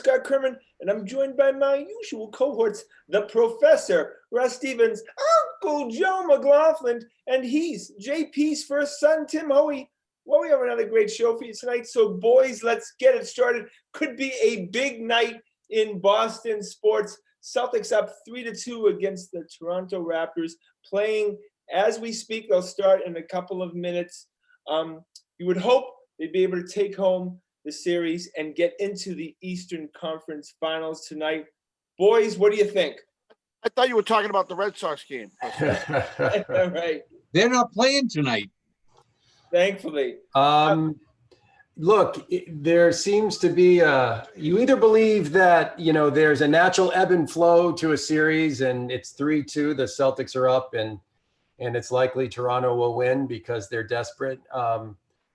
Scott Kerman, and I'm joined by my usual cohorts, the Professor, Russ Stevens, Uncle Joe McLaughlin, and he's JP's first son, Tim Hoey. Well, we have another great show for you tonight, so boys, let's get it started. Could be a big night in Boston sports. Celtics up 3-2 against the Toronto Raptors, playing as we speak. They'll start in a couple of minutes. You would hope they'd be able to take home the series and get into the Eastern Conference Finals tonight. Boys, what do you think? I thought you were talking about the Red Sox game. Right. They're not playing tonight. Thankfully. Look, there seems to be you either believe that, there's a natural ebb and flow to a series and it's 3-2, the Celtics are up and it's likely Toronto will win because they're desperate.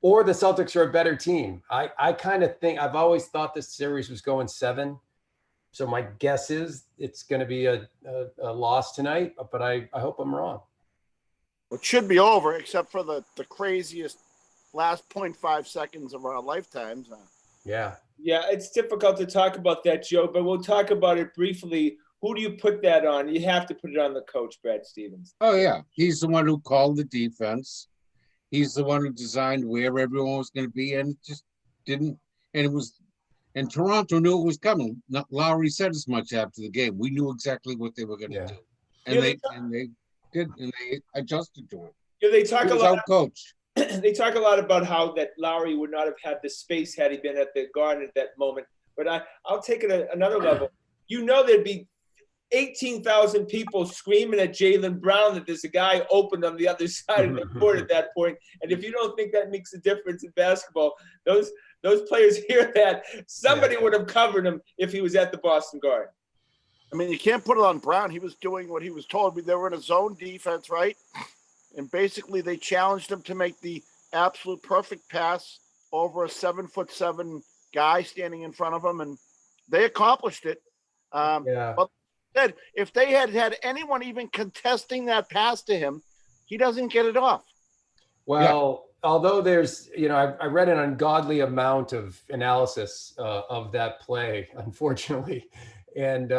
Or the Celtics are a better team. I kind of think, I've always thought this series was going 7. So my guess is it's going to be a loss tonight, but I hope I'm wrong. It should be over, except for the craziest last 0.5 seconds of our lifetimes. Yeah, it's difficult to talk about that, Joe, but we'll talk about it briefly. Who do you put that on? You have to put it on the coach, Brad Stevens. Oh, yeah. He's the one who called the defense. He's the one who designed where everyone was going to be, and it just didn't. And Toronto knew it was coming. Lowry said as much after the game. We knew exactly what they were going to do, and they adjusted to it. Yeah, they talk a lot. Coach. They talk a lot about how that Lowry would not have had the space had he been at the Garden at that moment. But I'll take it another level. There'd be 18,000 people screaming at Jaylen Brown that there's a guy open on the other side of the court at that point. And if you don't think that makes a difference in basketball, those players hear that. Somebody would have covered him if he was at the Boston Garden. I mean, you can't put it on Brown. He was doing what he was told. They were in a zone defense, right? And basically they challenged him to make the absolute perfect pass over a 7'7" guy standing in front of him. And they accomplished it. But if they had anyone even contesting that pass to him, he doesn't get it off. Well, although there's, I read an ungodly amount of analysis of that play, unfortunately. And,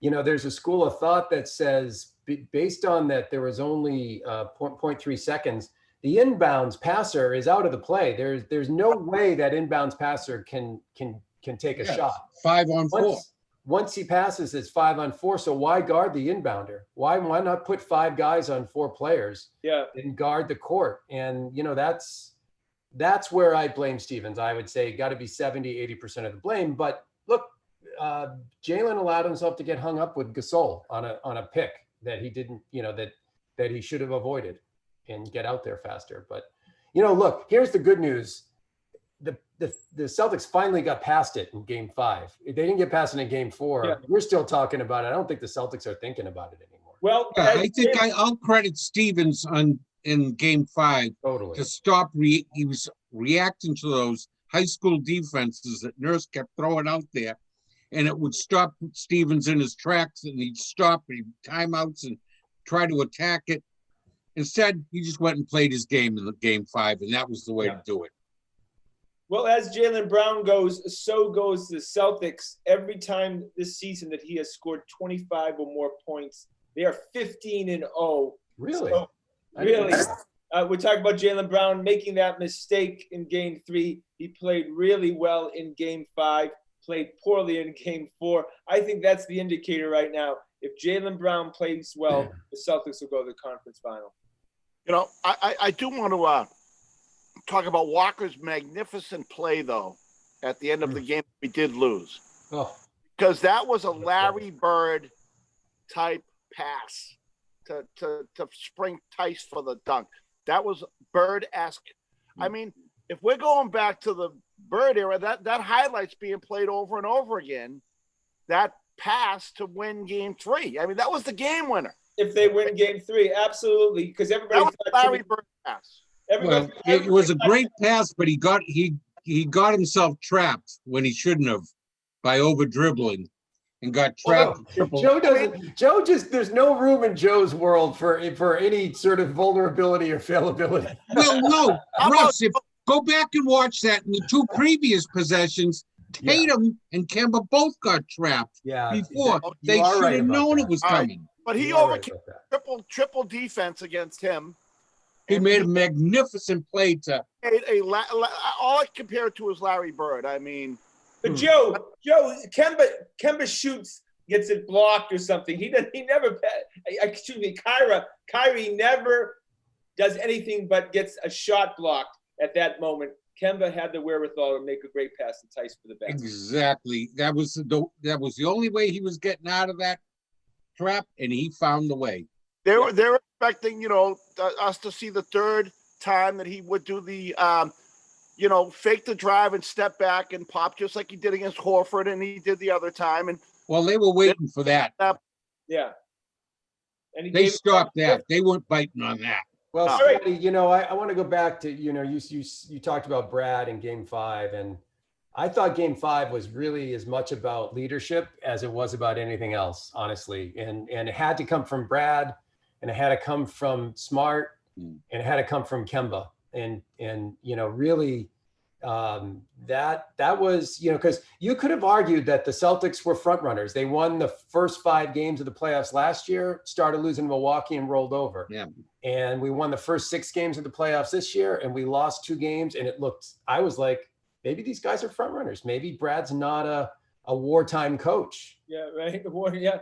there's a school of thought that says, based on that, there was only 0.3 seconds. The inbounds passer is out of the play. There's no way that inbounds passer can take a shot. 5-on-4. Once he passes, it's 5-on-4. So why guard the inbounder? Why not put 5 guys on 4 players? And guard the court? And that's where I blame Stevens. I would say got to be 70-80% of the blame. But look, Jaylen allowed himself to get hung up with Gasol on a pick that he didn't, that he should have avoided and get out there faster. But look, here's the good news. The Celtics finally got past it in Game 5. They didn't get past it in Game 4. We're still talking about it. I don't think the Celtics are thinking about it anymore. Well, I think I'll credit Stevens in Game 5 to stop. He was reacting to those high school defenses that Nurse kept throwing out there, and it would stop Stevens in his tracks, and he'd stop and he'd timeouts and try to attack it. Instead, he just went and played his game in the Game 5, and that was the way to do it. Well, as Jaylen Brown goes, so goes the Celtics. Every time this season that he has scored 25 or more points, they are 15-0. Really? So, really. We're talking about Jaylen Brown making that mistake in Game 3. He played really well in Game 5, played poorly in Game 4. I think that's the indicator right now. If Jaylen Brown plays well, the Celtics will go to the conference final. I do want to talk about Walker's magnificent play, though, at the end of the game we did lose. Because that was a Larry Bird type pass to spring Tice for the dunk. That was Bird-esque. I mean, if we're going back to the Bird era, that highlights being played over and over again. That pass to win Game 3. I mean, that was the game winner. If they win Game 3, absolutely, because everybody that was Larry Bird pass. It was a great pass, but he got himself trapped when he shouldn't have by over dribbling and got trapped. There's no room in Joe's world for any sort of vulnerability or fallibility. Well, no, Russ, go back and watch that in the 2 previous possessions. Tatum and Kemba both got trapped before. They should have known it was coming. But he overcame triple defense against him. He made a magnificent play to all I compare it to is Larry Bird. I mean, but Joe, Kemba shoots, gets it blocked or something. He never. Excuse me, Kyrie never does anything but gets a shot blocked at that moment. Kemba had the wherewithal to make a great pass and Tice for the basket. Exactly. That was the only way he was getting out of that trap, and he found the way. They're expecting, us to see the third time that he would do the, fake the drive and step back and pop just like he did against Horford and he did the other time. And well, they were waiting for that. Yeah. And they stopped that. They weren't biting on that. Well, Scotty, I want to go back to, you talked about Brad in Game 5, and I thought Game 5 was really as much about leadership as it was about anything else, honestly. And it had to come from Brad, and it had to come from Smart, and it had to come from Kemba. And really, that was, because you could have argued that the Celtics were front runners. They won the first 5 games of the playoffs last year, started losing Milwaukee and rolled over. Yeah. And we won the first 6 games of the playoffs this year, and we lost 2 games. And I was like, maybe these guys are front runners. Maybe Brad's not a wartime coach. Yeah, right. Yeah.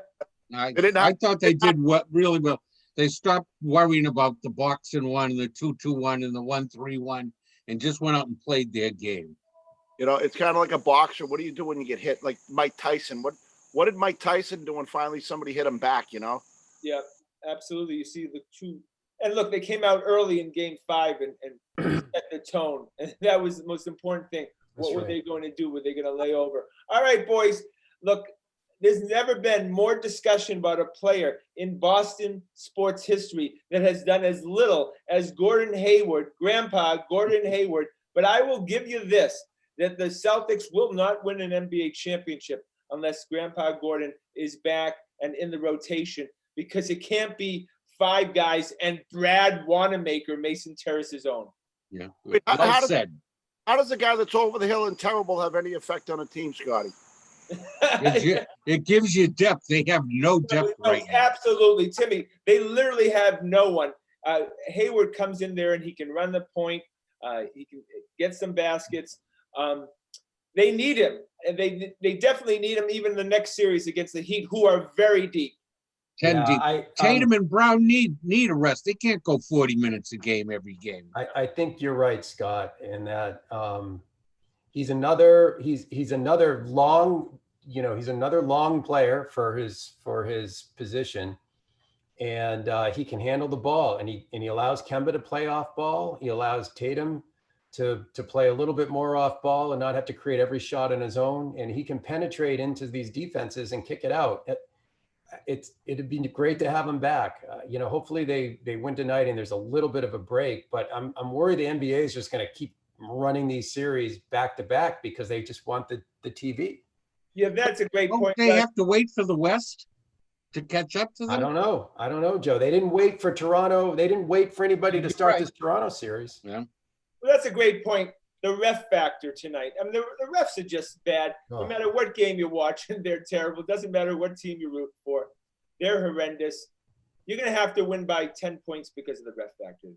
I thought they did really well. They stopped worrying about the boxing one, the 2-2-1, and the 1-3-1, and just went out and played their game. It's kind of like a boxer. What do you do when you get hit? Like Mike Tyson. What did Mike Tyson do when finally somebody hit him back? Yeah, absolutely. You see the two. And look, they came out early in Game 5 and set the tone. And that was the most important thing. What were they going to do? Were they going to lay over? All right, boys. Look, there's never been more discussion about a player in Boston sports history that has done as little as Gordon Hayward, Grandpa Gordon Hayward. But I will give you this, that the Celtics will not win an NBA championship unless Grandpa Gordon is back and in the rotation, because it can't be 5 guys and Brad Wanamaker, Mason Terrace's own. Yeah. How does a guy that's over the hill and terrible have any effect on a team, Scotty? It gives you depth. They have no depth right now. Absolutely, Timmy. They literally have no one. Hayward comes in there and he can run the point. He can get some baskets. They need him, and they definitely need him even in the next series against the Heat, who are very deep. 10 deep. Tatum and Brown need a rest. They can't go 40 minutes a game every game. I think you're right, Scott, in that he's another long player for his position, and he can handle the ball, and he allows Kemba to play off ball. He allows Tatum to play a little bit more off ball and not have to create every shot on his own, and he can penetrate into these defenses and kick it out. It'd be great to have him back. Hopefully they win tonight and there's a little bit of a break, but I'm worried the NBA is just going to keep running these series back to back because they just want the TV. Yeah, that's a great point. They have to wait for the West to catch up to them. I don't know, Joe. They didn't wait for Toronto. They didn't wait for anybody to start this Toronto series. Yeah. Well, that's a great point. The ref factor tonight. I mean, the refs are just bad. No matter what game you're watching, they're terrible. It doesn't matter what team you root for. They're horrendous. You're going to have to win by 10 points because of the ref factor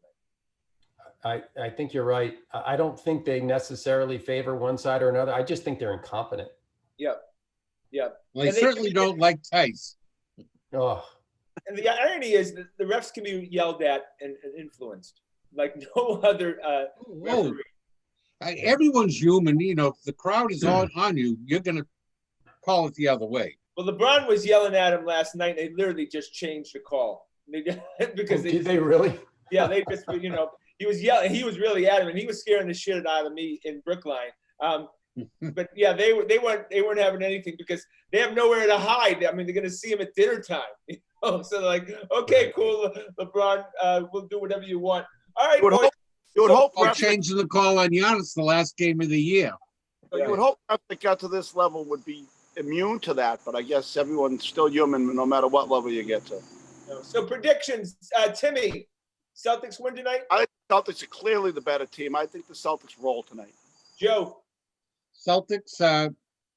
tonight. I think you're right. I don't think they necessarily favor one side or another. I just think they're incompetent. Yep. Well, they certainly don't like Tice. Oh. And the irony is that the refs can be yelled at and influenced like no other referee. Everyone's human. If the crowd is on you, you're going to call it the other way. Well, LeBron was yelling at him last night. They literally just changed the call. Did they really? Yeah, they just, he was yelling. He was really at him, and he was scaring the shit out of me in Brookline. But yeah, they weren't having anything because they have nowhere to hide. I mean, they're going to see him at dinner time. So they're like, okay, cool, LeBron, we'll do whatever you want. All right, boys. You would hope changing the call on Giannis the last game of the year. You would hope that they got to this level would be immune to that, but I guess everyone's still human no matter what level you get to. So predictions, Timmy, Celtics win tonight? I think the Celtics are clearly the better team. I think the Celtics roll tonight. Joe? Celtics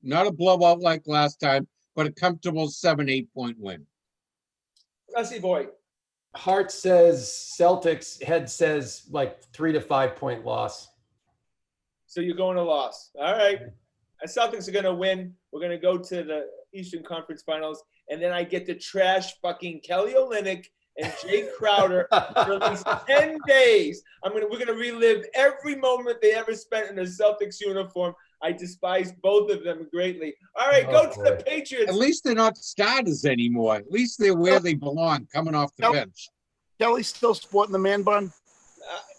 Not a blowout like last time, but a comfortable 7-8 point win. Rusty boy. Heart says Celtics. Head says like 3 to 5 point loss. So you're going to loss. All right. The Celtics are going to win. We're going to go to the Eastern Conference Finals, and then I get to trash fucking Kelly Olynyk and Jay Crowder for at least 10 days. We're going to relive every moment they ever spent in a Celtics uniform. I despise both of them greatly. All right, go to the Patriots. At least they're not starters anymore. At least they're where they belong, coming off the bench. Kelly's still sporting the man bun?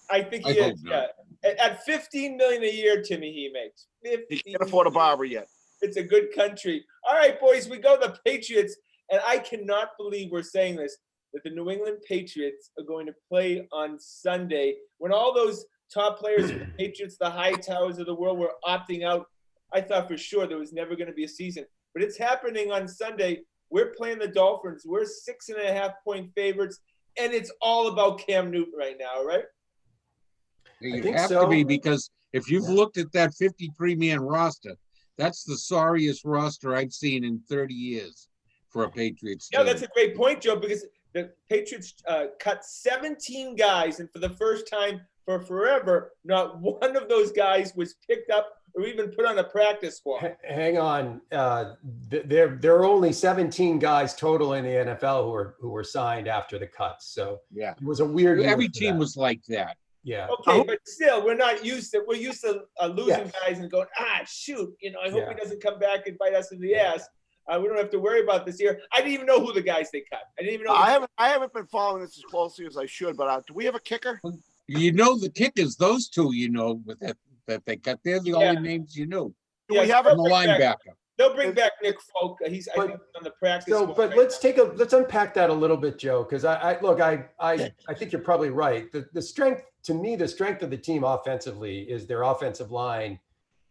I think he is. Yeah. At $15 million a year, Timmy, he makes. He can't afford a barber yet. It's a good country. All right, boys, we go to the Patriots, and I cannot believe we're saying this, that the New England Patriots are going to play on Sunday when all those top players for the Patriots, the high towers of the world, were opting out. I thought for sure there was never going to be a season, but it's happening on Sunday. We're playing the Dolphins. We're 6.5 point favorites, and it's all about Cam Newton right now, right? You have to be, because if you've looked at that 53-man roster, that's the sorriest roster I've seen in 30 years for a Patriots team. Yeah, that's a great point, Joe, because the Patriots cut 17 guys, and for the first time for forever, not one of those guys was picked up or even put on a practice squad. Hang on. There are only 17 guys total in the NFL who were signed after the cuts. So yeah, it was a weird year. Every team was like that. Yeah. Okay, but still, we're used to losing guys and going, shoot, I hope he doesn't come back and bite us in the ass. We don't have to worry about this year. I didn't even know who the guys they cut. I didn't even know. I haven't been following this as closely as I should, but do we have a kicker? The kickers, those two, with that they cut. They're the only names you know. Do we have a linebacker? They'll bring back Nick Folk. I think on the practice. So, but let's unpack that a little bit, Joe, because I think you're probably right. The strength of the team offensively is their offensive line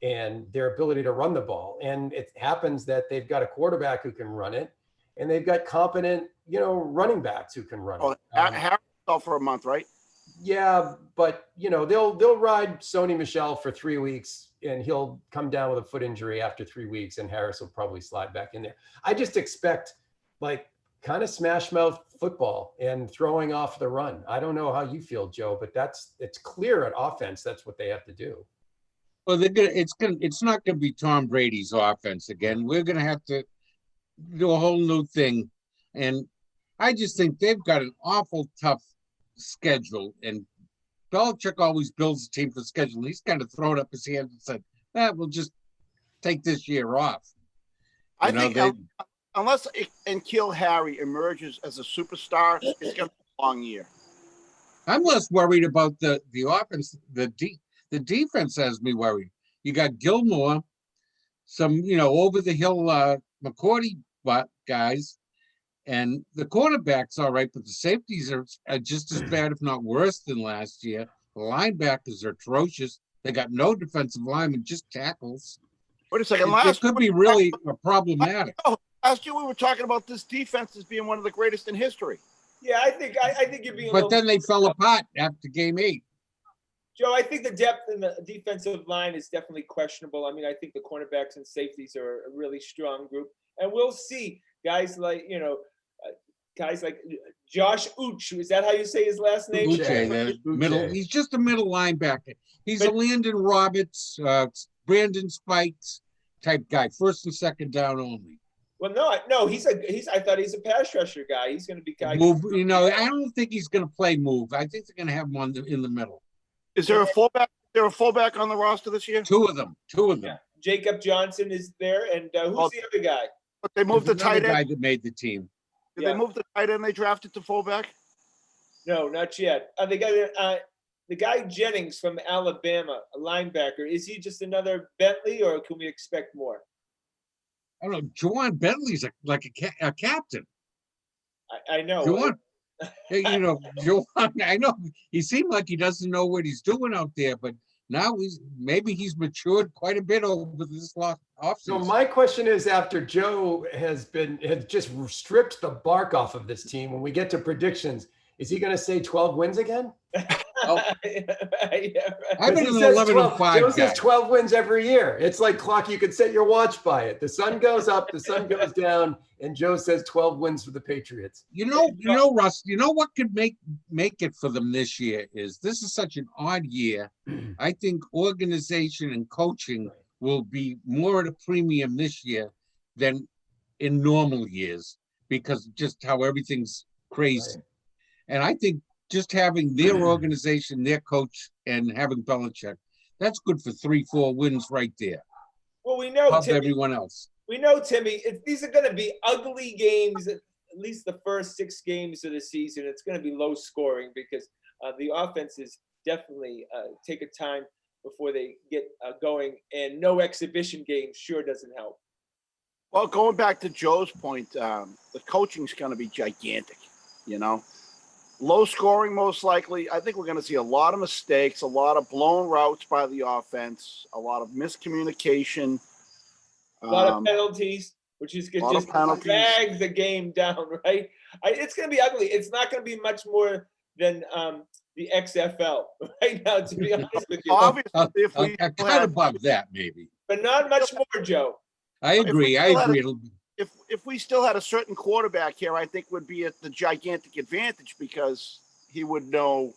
and their ability to run the ball. And it happens that they've got a quarterback who can run it, and they've got competent, running backs who can run it. Harris off for a month, right? Yeah, but they'll ride Sony Michel for 3 weeks, and he'll come down with a foot injury after 3 weeks, and Harris will probably slide back in there. I just expect kind of smash mouth football and throwing off the run. I don't know how you feel, Joe, but it's clear at offense that's what they have to do. Well, it's not gonna be Tom Brady's offense again. We're gonna have to do a whole new thing, and I just think they've got an awful tough schedule, and Belichick always builds a team for schedule. He's kind of thrown up his hand and said, we'll just take this year off. I think unless N'Keal Harry emerges as a superstar, it's going to be a long year. I'm less worried about the offense. The defense has me worried. You got Gilmore, some, over-the-hill McCourty guys, and the cornerback's all right, but the safeties are just as bad, if not worse, than last year. The linebackers are atrocious. They got no defensive linemen, just tackles. Wait a second. It could be really problematic. Last year we were talking about this defense as being one of the greatest in history. Yeah, I think you're being. But then they fell apart after game 8. Joe, I think the depth in the defensive line is definitely questionable. I mean, I think the cornerbacks and safeties are a really strong group, and we'll see guys like Josh Uche. Is that how you say his last name? Uche. He's just a middle linebacker. He's a Landon Roberts, Brandon Spikes type guy, first and second down only. Well, no. I thought he's a pass rusher guy. He's going to be move. I don't think he's going to play move. I think they're going to have one in the middle. Is there a fullback? Is there a fullback on the roster this year? Two of them. Yeah. Jacob Johnson is there, and who's the other guy? But they moved the tight end. Guy that made the team. Did they move the tight end? They drafted to fullback. No, not yet. They got the guy Jennings from Alabama, a linebacker. Is he just another Bentley, or can we expect more? I don't know. Juwan Bentley's like a captain. I know. Juwan. Juwan, I know he seemed like he doesn't know what he's doing out there, but now he's matured quite a bit over this last offseason. So my question is, after Joe has just stripped the bark off of this team, when we get to predictions, is he going to say 12 wins again? I've been an 11-5 Joe guy. says 12 wins every year. It's like clock. You could set your watch by it. The sun goes up, the sun goes down, and Joe says 12 wins for the Patriots. You know, Russ, you know what could make it for them this year is this is such an odd year. I think organization and coaching will be more at a premium this year than in normal years because just how everything's crazy. Right. And I think just having their organization, their coach, and having Belichick, that's good for 3-4 wins right there. Well, we know, Timmy, everyone else. We know, Timmy, these are going to be ugly games, at least the first 6 games of the season. It's going to be low scoring because the offenses definitely take a time before they get going, and no exhibition game sure doesn't help. Well, going back to Joe's point, the coaching's going to be gigantic, you know. Low scoring, most likely. I think we're going to see a lot of mistakes, a lot of blown routes by the offense, a lot of miscommunication. A lot of penalties, which is going to just drag the game down, right? It's going to be ugly. It's not going to be much more than the XFL right now, to be honest with you. Obviously, if we kind of above that, maybe. But not much more, Joe. I agree. If we still had a certain quarterback here, I think would be at the gigantic advantage because he would know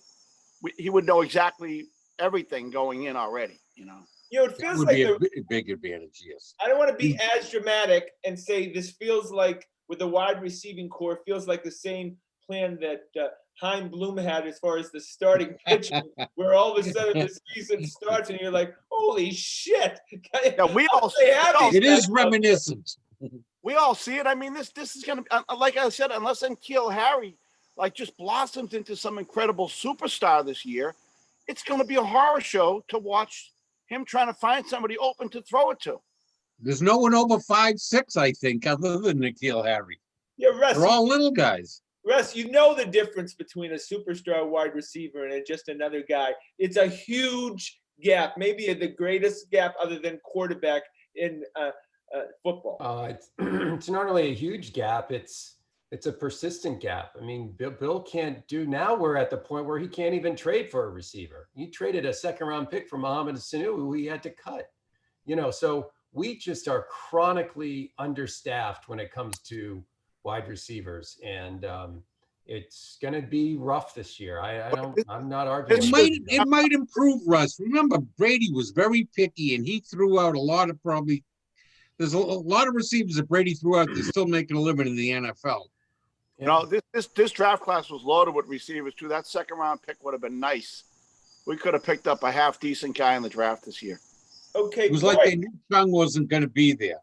exactly everything going in already, you know. You know, it feels like a big advantage, yes. I don't want to be as dramatic and say this feels like with the wide receiving core, feels like the same plan that Hein Bloom had as far as the starting pitching, where all of a sudden the season starts and you're like, holy shit. Yeah, it is reminiscent. We all see it. I mean, this is going to, like I said, unless N'Keal Harry just blossoms into some incredible superstar this year, it's going to be a horror show to watch him trying to find somebody open to throw it to. There's no one over 5'6", I think, other than N'Keal Harry. Yeah, Russ, they're all little guys. Russ, you know the difference between a superstar wide receiver and just another guy. It's a huge gap, maybe the greatest gap other than quarterback in football. It's not only a huge gap, it's a persistent gap. I mean, Bill can't do, now we're at the point where he can't even trade for a receiver. He traded a 2nd-round pick for Mohamed Sanu, who he had to cut. You know, so we just are chronically understaffed when it comes to wide receivers, and it's going to be rough this year. I'm not arguing. It might improve, Russ. Remember, Brady was very picky, and he threw out a lot of there's a lot of receivers that Brady threw out that's still making a living in the NFL. You know, this draft class was loaded with receivers too. That 2nd-round pick would have been nice. We could have picked up a half-decent guy in the draft this year. Okay, it was like they knew Chung wasn't going to be there.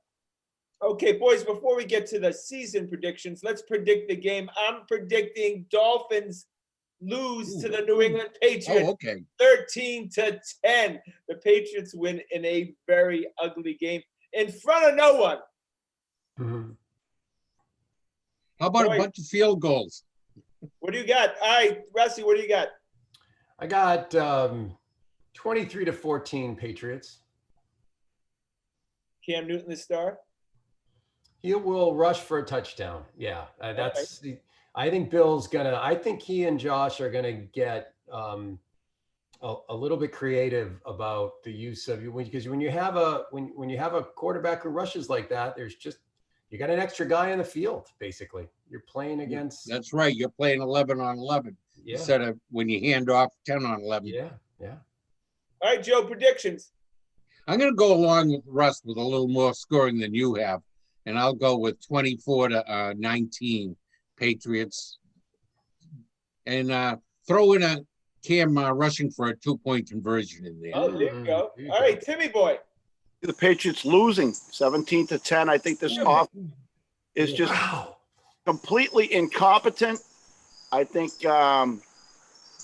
Okay, boys, before we get to the season predictions, let's predict the game. I'm predicting Dolphins lose to the New England Patriots. 13-10. The Patriots win in a very ugly game in front of no one. Mm-hmm. How about a bunch of field goals? What do you got? All right, Rusty, what do you got? I got 23-14 Patriots. Cam Newton the star? He will rush for a touchdown. Yeah, that's. Okay. I think Bill's gonna. I think he and Josh are gonna get a little bit creative about the use of you, because when you have a quarterback who rushes like that, you got an extra guy in the field. Basically, you're playing against. That's right. You're playing 11 on 11 instead of when you hand off 10 on 11. Yeah. All right, Joe. Predictions. I'm going to go along with Russ with a little more scoring than you have, and I'll go with 24-19 Patriots, and throw in a Cam rushing for a 2-point conversion in there. Oh, there you go. All right, Timmy boy. The Patriots losing 17-10. I think this offense is just completely incompetent. I think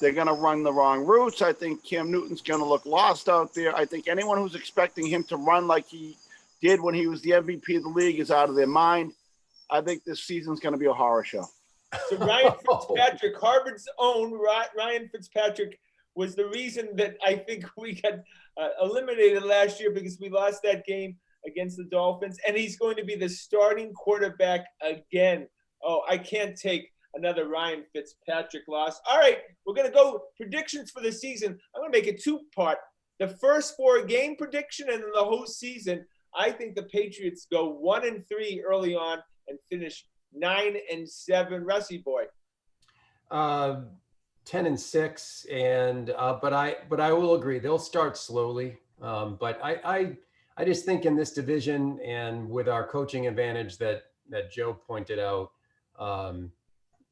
they're going to run the wrong routes. I think Cam Newton's going to look lost out there. I think anyone who's expecting him to run like he did when he was the MVP of the league is out of their mind. I think this season's going to be a horror show. So Ryan Fitzpatrick, Harvard's own Ryan Fitzpatrick, was the reason that I think we got eliminated last year because we lost that game against the Dolphins, and he's going to be the starting quarterback again. Oh, I can't take another Ryan Fitzpatrick loss. All right, we're going to go predictions for the season. I'm going to make it two-part. The first 4-game prediction and then the whole season. I think the Patriots go 1-3 early on and finish 9-7. Rusty boy. 10-6, and but I will agree they'll start slowly. But I just think in this division and with our coaching advantage that Joe pointed out,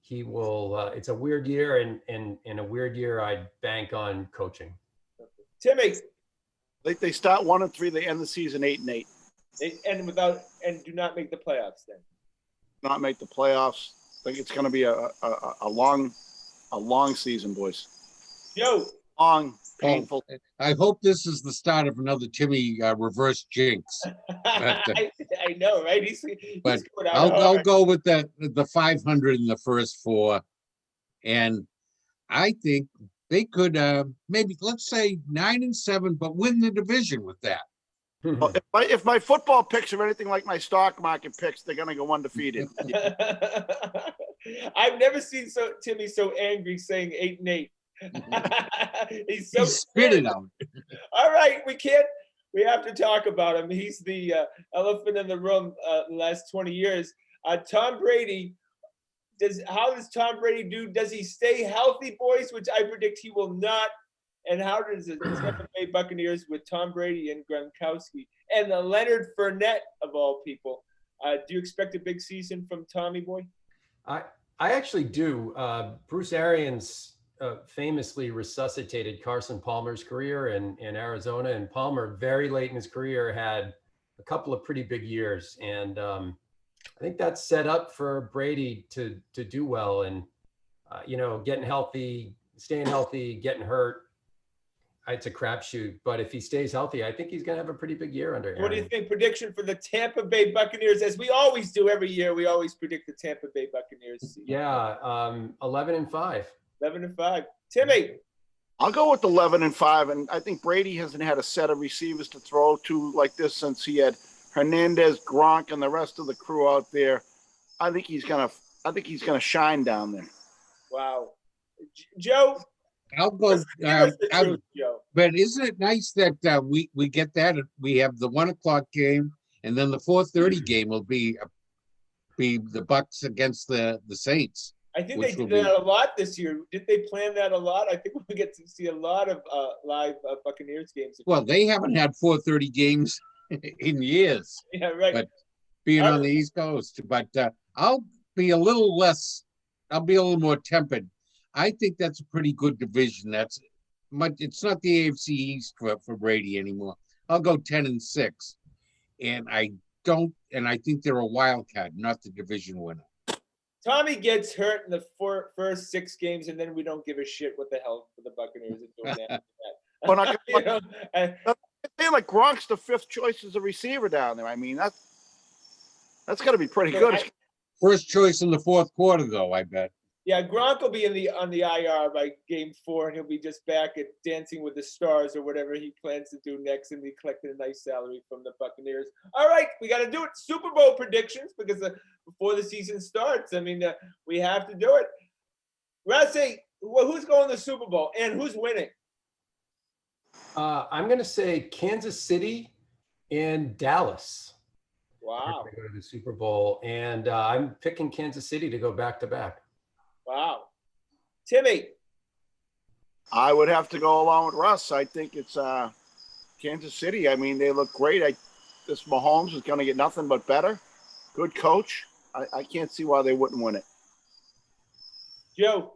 he will. It's a weird year, and in a weird year, I'd bank on coaching. Timmy. They start 1-3. They end the season 8-8. They end and do not make the playoffs then. Not make the playoffs. I think it's going to be a long season, boys. Joe. Long, painful. I hope this is the start of another Timmy reverse jinx. I know, right? He's I'll go with the 500 in the first 4, and I think they could maybe, let's say 9-7, but win the division with that. Well, if my football picks are anything like my stock market picks, they're going to go undefeated. I've never seen Timmy so angry saying 8-8. He's so spit it out. All right, we have to talk about him. He's the elephant in the room the last 20 years. Tom Brady, how does Tom Brady do? Does he stay healthy, boys, which I predict he will not? And how does the Tampa Bay Buccaneers with Tom Brady and Gronkowski and the Leonard Fournette of all people? Do you expect a big season from Tommy boy? I actually do. Bruce Arians famously resuscitated Carson Palmer's career in Arizona, and Palmer very late in his career had a couple of pretty big years, and I think that's set up for Brady to do well, and getting healthy, staying healthy, getting hurt. It's a crapshoot, but if he stays healthy, I think he's going to have a pretty big year under Aaron. What do you think? Prediction for the Tampa Bay Buccaneers, as we always do every year. We always predict the Tampa Bay Buccaneers. Yeah, 11-5. 11-5. Timmy. I'll go with 11-5, and I think Brady hasn't had a set of receivers to throw to like this since he had Hernandez, Gronk, and the rest of the crew out there. I think he's gonna shine down there. Wow, Joe. I'll go. But isn't it nice that we get that? We have the 1:00 game, and then the 4:30 game will be the Bucs against the Saints. I think they did that a lot this year. Did they plan that a lot? I think we get to see a lot of live Buccaneers games. Well, they haven't had 4:30 games in years. Yeah, right. But being on the East Coast, but I'll be a little more tempered. I think that's a pretty good division. It's not the AFC East for Brady anymore. I'll go 10-6, and I think they're a wild card, not the division winner. Tommy gets hurt in the first 6 games, and then we don't give a shit what the hell the Buccaneers are doing after that. But like Gronk's the 5th choice as a receiver down there. I mean, that's got to be pretty good. First choice in the 4th quarter, though, I bet. Yeah, Gronk will be on the IR by game 4, and he'll be just back at Dancing with the Stars or whatever he plans to do next, and be collecting a nice salary from the Buccaneers. All right, we got to do it. Super Bowl predictions, because before the season starts, I mean, we have to do it. Rassi, who's going to the Super Bowl, and who's winning? I'm going to say Kansas City and Dallas. Wow. Go to the Super Bowl, and I'm picking Kansas City to go back-to-back. Wow. Timmy. I would have to go along with Russ. I think it's Kansas City. I mean, they look great. This Mahomes is going to get nothing but better. Good coach. I can't see why they wouldn't win it. Joe.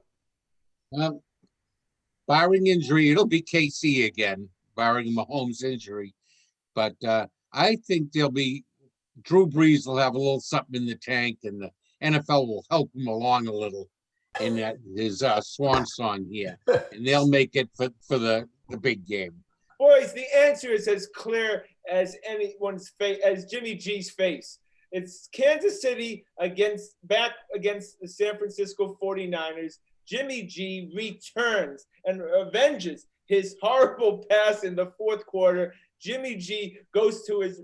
Barring injury, it'll be KC again, barring Mahomes' injury. But I think Drew Brees will have a little something in the tank, and the NFL will help him along a little in his swan song here, and they'll make it for the big game. Boys, the answer is as clear as anyone's face, as Jimmy G's face. It's Kansas City back against the San Francisco 49ers. Jimmy G returns and avenges his horrible pass in the 4th quarter. Jimmy G goes to his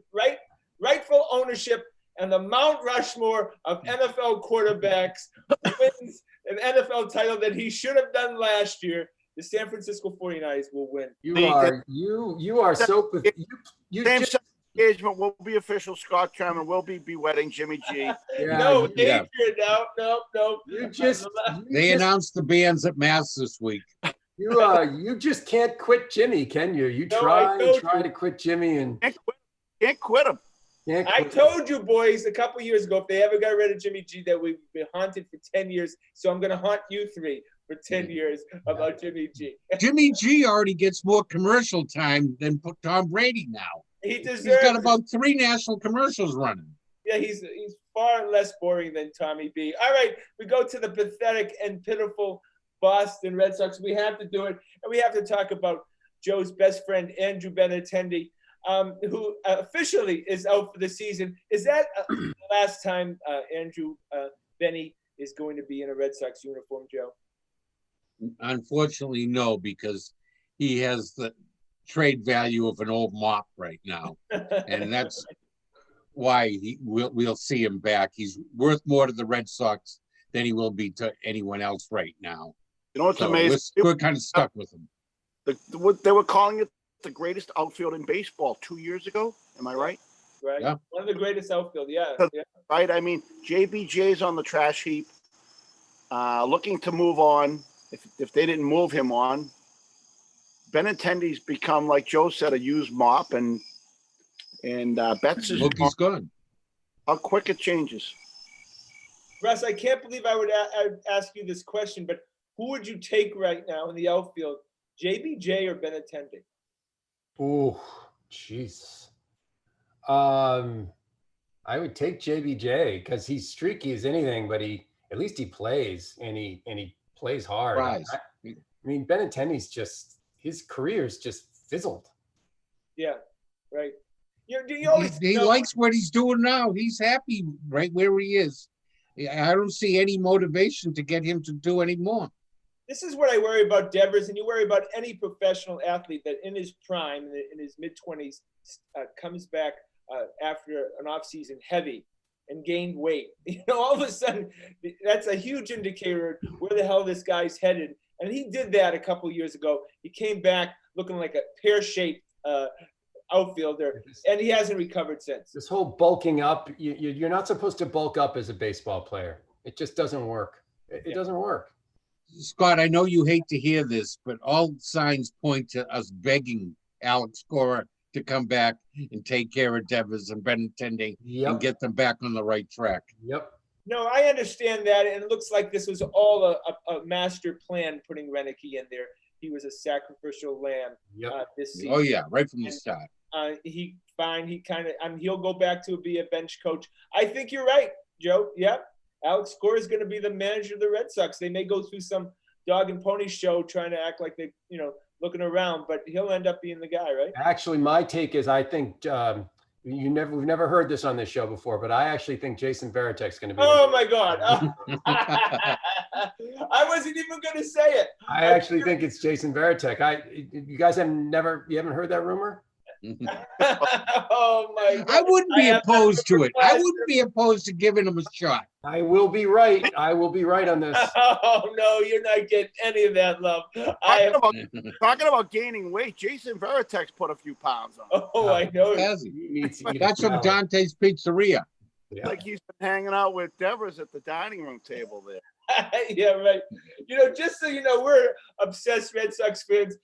rightful ownership and the Mount Rushmore of NFL quarterbacks, wins an NFL title that he should have done last year, the San Francisco 49ers will win. You are so you Same just engagement will be official. Scott Tremor will be wedding Jimmy G. No, Adrian, no. They announced the bands at Mass this week. You just can't quit Jimmy, can you? You try to quit Jimmy and can't quit him. I told you boys a couple years ago, if they ever got rid of Jimmy G, that we've been haunted for 10 years. So I'm going to haunt you three for 10 years about Jimmy G. Jimmy G already gets more commercial time than Tom Brady now. He deserves He's got about 3 national commercials running. Yeah, he's far less boring than Tommy B. All right, we go to the pathetic and pitiful Boston Red Sox. We have to do it, and we have to talk about Joe's best friend, Andrew Benintendi, who officially is out for the season. Is that the last time Andrew Benny is going to be in a Red Sox uniform, Joe? Unfortunately, no, because he has the trade value of an old mop right now, and that's why we'll see him back. He's worth more to the Red Sox than he will be to anyone else right now. You know what's amazing? We're kind of stuck with him. They were calling it the greatest outfield in baseball 2 years ago. Am I right? Right. Yeah. One of the greatest outfield. Yeah. Right. I mean, JBJ's on the trash heap, looking to move on. If they didn't move him on, Benintendi's become, like Joe said, a used mop, and Betts is gone. How quick it changes. Russ, I can't believe I would ask you this question, but who would you take right now in the outfield, JBJ or Benintendi? Oh, jeez. I would take JBJ because he's streaky as anything, but at least he plays and he plays hard. Right. I mean, Benintendi's his career's just fizzled. Yeah, right. He likes what he's doing now. He's happy right where he is. I don't see any motivation to get him to do any more. This is what I worry about Devers, and you worry about any professional athlete that in his prime, in his mid-20s, comes back after an offseason heavy and gained weight. All of a sudden, that's a huge indicator where the hell this guy's headed. And he did that a couple years ago. He came back looking like a pear-shaped outfielder, and he hasn't recovered since. This whole bulking up, you're not supposed to bulk up as a baseball player. It just doesn't work. It doesn't work. Scott, I know you hate to hear this, but all signs point to us begging Alex Cora to come back and take care of Devers and Benintendi and get them back on the right track. Yep. No, I understand that, and it looks like this was all a master plan putting Renicky in there. He was a sacrificial lamb this season. Oh yeah, right from the start. He'll go back to be a bench coach. I think you're right, Joe. Yep. Alex Cora is going to be the manager of the Red Sox. They may go through some dog and pony show trying to act like they, looking around, but he'll end up being the guy, right? Actually, my take is I think we've never heard this on this show before, but I actually think Jason Varitek's going to be. Oh my God! I wasn't even going to say it. I actually think it's Jason Varitek. You guys haven't heard that rumor? Oh my God. I wouldn't be opposed to it. I wouldn't be opposed to giving him a shot. I will be right. I will be right on this. Oh no, you're not getting any of that love. Talking about gaining weight, Jason Varitek's put a few pounds on. Oh, I know. That's from Dante's Pizzeria. Yeah. Like he's been hanging out with Devers at the dining room table there. Yeah, right. Just so you know, we're obsessed Red Sox fans.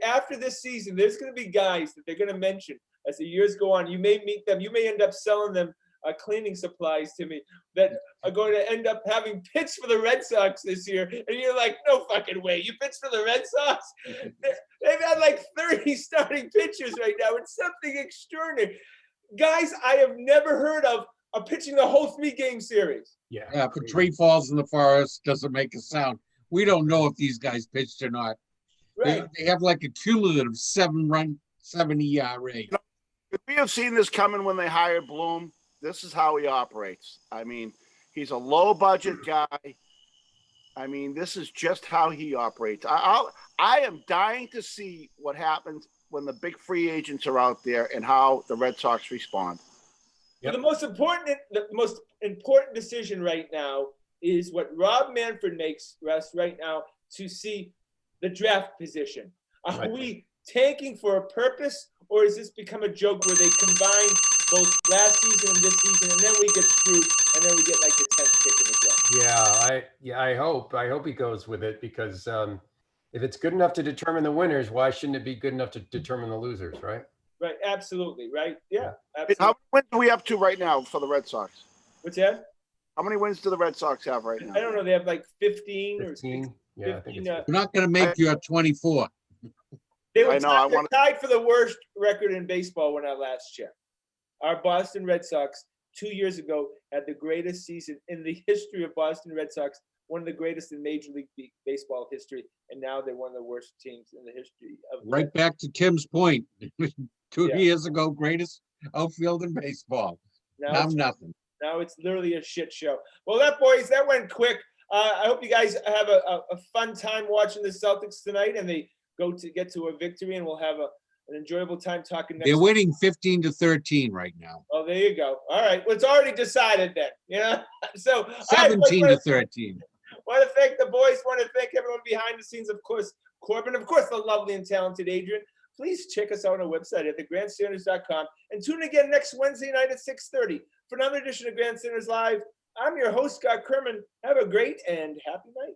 After this season, there's going to be guys that they're going to mention as the years go on. You may meet them. You may end up selling them cleaning supplies to me that are going to end up having pitched for the Red Sox this year. And you're like, no fucking way. You pitched for the Red Sox? They've had like 30 starting pitchers right now. It's something extraordinary. Guys I have never heard of are pitching the whole 3-game series. Yeah, if a tree falls in the forest, doesn't make a sound. We don't know if these guys pitched or not. Right. They have like a cumulative 7 ERA. We have seen this coming when they hired Bloom. This is how he operates. I mean, he's a low-budget guy. I mean, this is just how he operates. I am dying to see what happens when the big free agents are out there and how the Red Sox respond. But the most important decision right now is what Rob Manfred makes, Russ, right now, to see the draft position. Are we tanking for a purpose, or has this become a joke where they combine both last season and this season, and then we get screwed, and then we get like the 10th pick in the draft? I hope he goes with it, because if it's good enough to determine the winners, why shouldn't it be good enough to determine the losers, right? Right, absolutely, right? Yeah, absolutely. How many wins are we up to right now for the Red Sox? What's that? How many wins do the Red Sox have right now? I don't know. They have like 15 or 15. Yeah, 15. We're not going to make you at 24. They were tied for the worst record in baseball when I last checked. Our Boston Red Sox 2 years ago had the greatest season in the history of Boston Red Sox, one of the greatest in Major League Baseball history, and now they're one of the worst teams in the history of. Right back to Tim's point. 2 years ago, greatest outfield in baseball. Now nothing. Now it's literally a shit show. Well, that went quick. I hope you guys have a fun time watching the Celtics tonight, and they get to a victory, and we'll have an enjoyable time talking next. They're winning 15-13 right now. Oh, there you go. All right. Well, it's already decided then. Yeah. So 17-13. Want to thank the boys. Want to thank everyone behind the scenes. Of course, Corbin. Of course, the lovely and talented Adrian. Please check us out on our website at thegrandstanders.com and tune in again next Wednesday night at 6:30 for another edition of Grandstanders Live. I'm your host, Scott Kerman. Have a great and happy night.